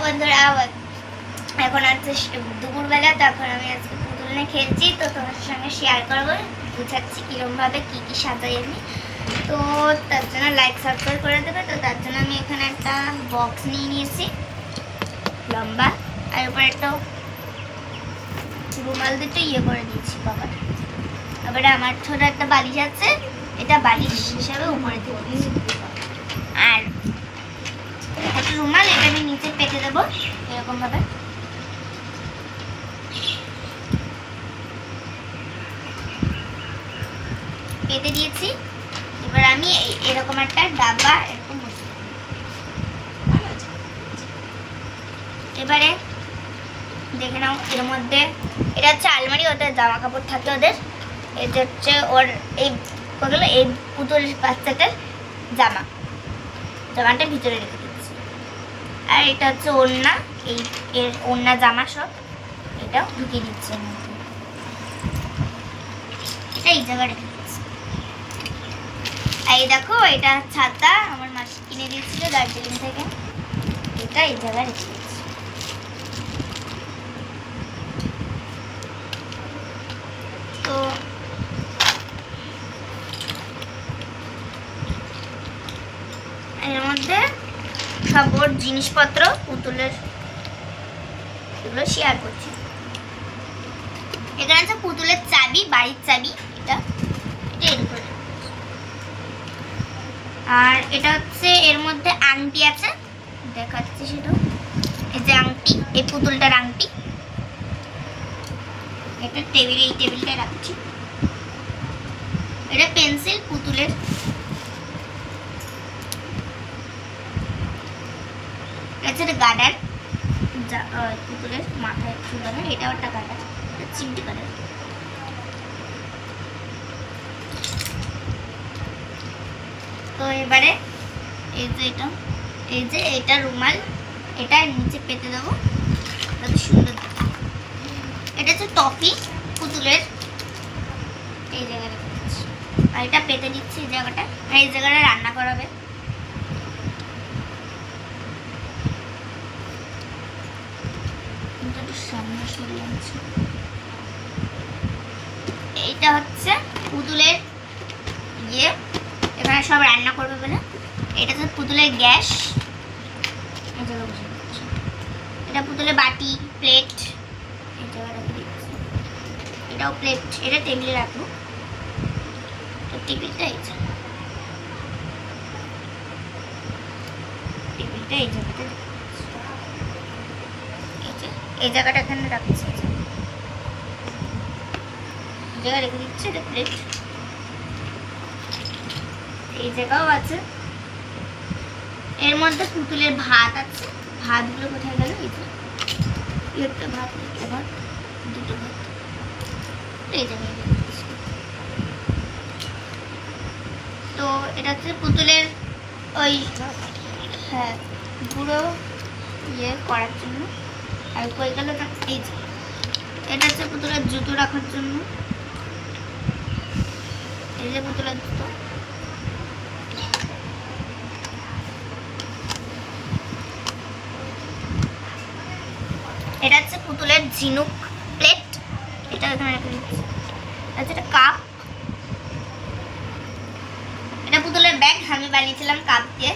বন্ধুরা, এখন আছে দুপুরবেলা। তো এখন আমি আজকে পুতুল নিয়ে খেলছি, তো তোমার সঙ্গে শেয়ার করবো, বুঝাচ্ছি কীরকমভাবে কী কী সাজাই আমি। তো তার জন্য লাইক সাবস্ক্রাইব করে দেবে। তো তার জন্য আমি এখানে একটা বক্স নিয়ে নিয়েছি লম্বা, আর উপরে একটা রুমাল দিতে করে দিয়েছি বাবা। তারপরে আমার ছোট একটা বালিশ আছে, এটা বালিশ হিসাবে উপরে দিয়ে দিয়েছি। আর একটা রুমাল, এটা আমি নিচে পেতে দেবো এরকম ভাবে। পেতে দিয়েছি। এবার আমি এরকম একটা ডাব্বা এরকম বসে, এবারে দেখে নাও এর মধ্যে, এটা হচ্ছে আলমারি, ওদের জামা কাপড় থাকে ওদের। এটা হচ্ছে ওর এই ওগুলো, এই পুতুল বাচ্চাটার জামাটা ভিতরে রেখে দিচ্ছি। আর এটা হচ্ছে ওড়না, এর ওড়না জামা সব এটাও ঢুকিয়ে দিচ্ছে এর মধ্যে। এটা এই জায়গায় রেখে দিচ্ছি। আর এই দেখো, এটা ছাতা আমার মাসি কিনে দিয়েছিল দার্জিলিং থেকে, এটা এই জায়গায় রেখে দিচ্ছি। তো এর মধ্যে সব ওর জিনিসপত্র পুতুলের এগুলো শেয়ার করছি। এখানে আছে পুতুলের চাবি, বাড়ির চাবি, এটা এর উপরে। আর এটা হচ্ছে এর মধ্যে আংটি আছে, দেখাচ্ছি সেটা। এই যে আংটি, এই পুতুলটার আংটি, এটা টেবিলে, এই টেবিলটায় রাখছি। এটা পেন্সিল পুতুলের। এটা গার্ডার, পুতুলের মাথায় চুলানো, এটাও একটা গার্ডার, চিমটি গার্ডার। তো এবারে এই যে এটা রুমাল, এটা নিচে পেতে দেবো যাতে সুন্দর। এটা হচ্ছে টফি পুতুলের, এই জায়গাটা আর এটা পেতে দিচ্ছি এই জায়গাটা। আর এই জায়গাটা রান্না করাবে। এইটা হচ্ছে পুতুলের ইয়ে, এখানে সব রান্না করবে বলে। এটা হচ্ছে পুতুলের গ্যাস, এটা পুতুলের বাটি, প্লেট, এই জায়গাটা দিচ্ছি। এটাও প্লেট, এটা টেবিলে রাখবো। টেবিলটা এই জায়গাটা, এই জায়গাটা এখানে রাখছি, জায়গা রেখে দিচ্ছি। এটা প্লেট, এই জায়গাও আছে। এর মধ্যে পুতুলের ভাত আছে, ভাতগুলো কোথায় গেল? একটা ভাত, একটা ভাত, দুটো ভাত, এই জায়গায়। তো এটা হচ্ছে পুতুলের ওই, হ্যাঁ, পুরো ইয়ে করার জন্য। আর কই গেল? এই যে এটা হচ্ছে পুতুলের জুতো রাখার জন্য, এই যে পুতুলের জুতো। এটা হচ্ছে পুতুলের ঝিনুক প্লেট, এটা এখানে রেখে দিচ্ছি। আচ্ছা, এটা কাপ, এটা পুতুলের ব্যাগ, আমি বানিয়েছিলাম কাপ দিয়ে,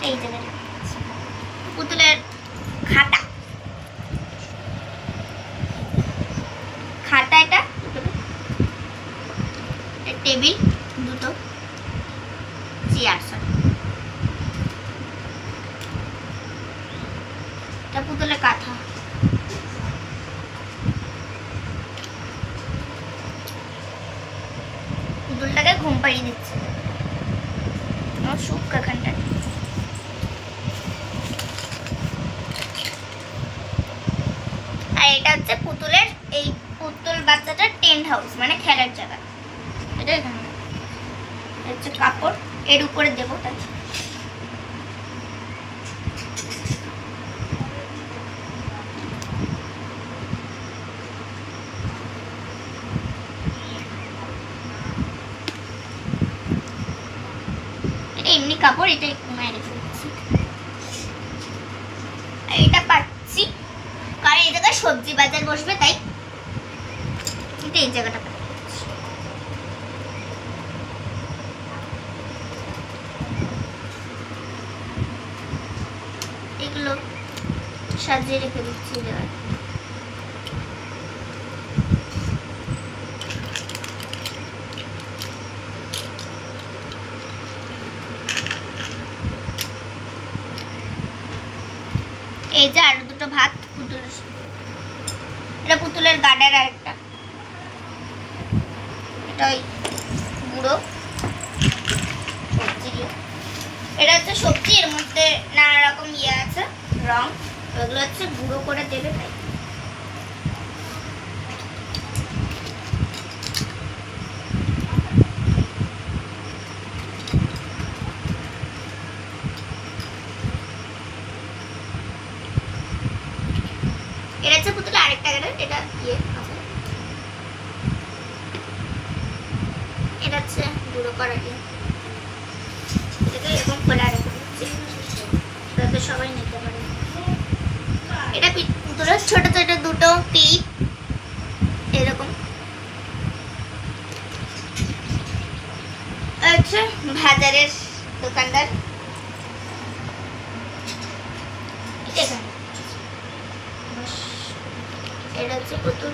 এই জায়গায়। পুতুলের খাতা, এটা টেবিল, দুটো চেয়ার, এটা পুতুলের কাঁথা, পুতুলটাকে ঘুম পাড়িয়ে দিচ্ছে, সুখ এখানটা। আর এটা হচ্ছে পুতুলের, এই পুতুল বাচ্চাটার টেন্ট হাউস, মানে খেলার জায়গা, এটা এখানে হচ্ছে কাপড়, এর উপরে দেবো। তাই এটা এমনি কাপড়, এটা একটু মায়ের রেখে দিচ্ছি। সবজি বাজার বসবে, তাই এই জায়গাটা এগুলো সাজিয়ে রেখে দিচ্ছি। এই যে আর দুটো ভাত পুতুল, এটা পুতুলের গার্ডার, আর একটা এটা ওই গুঁড়ো সবজি, এটা হচ্ছে সবজি, এর মধ্যে নানা রকম ইয়ে আছে রং, ওগুলো হচ্ছে গুঁড়ো করে দেবে। তাই এটা হচ্ছে পুতুলে আরেকটা গার্ডার, এটা ইয়ে আছে, এটা হচ্ছে গুঁড়ো করা দিয়ে এটাকে এরকম করে রেখে দিচ্ছি যাতে সবাই নিতে পারে। এটা পুতুলের ছোট ছোট দুটো ক্লিপ এরকম আচ্ছা। বাজারের দোকানদার এখানে, এটা হচ্ছে পুতুল,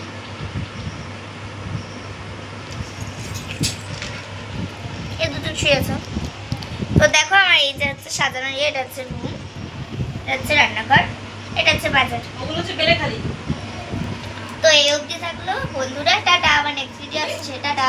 এই দুটো শুয়ে আছে। তো দেখো আমার এই যে হচ্ছে সাজানো, এটা হচ্ছে রুম, এটা হচ্ছে রান্নাঘর, এটা হচ্ছে বাজার। তো এই অবধি থাকলো বন্ধুরা, টাটা, আবার নেক্সট ভিডিও আসছে, টাটা।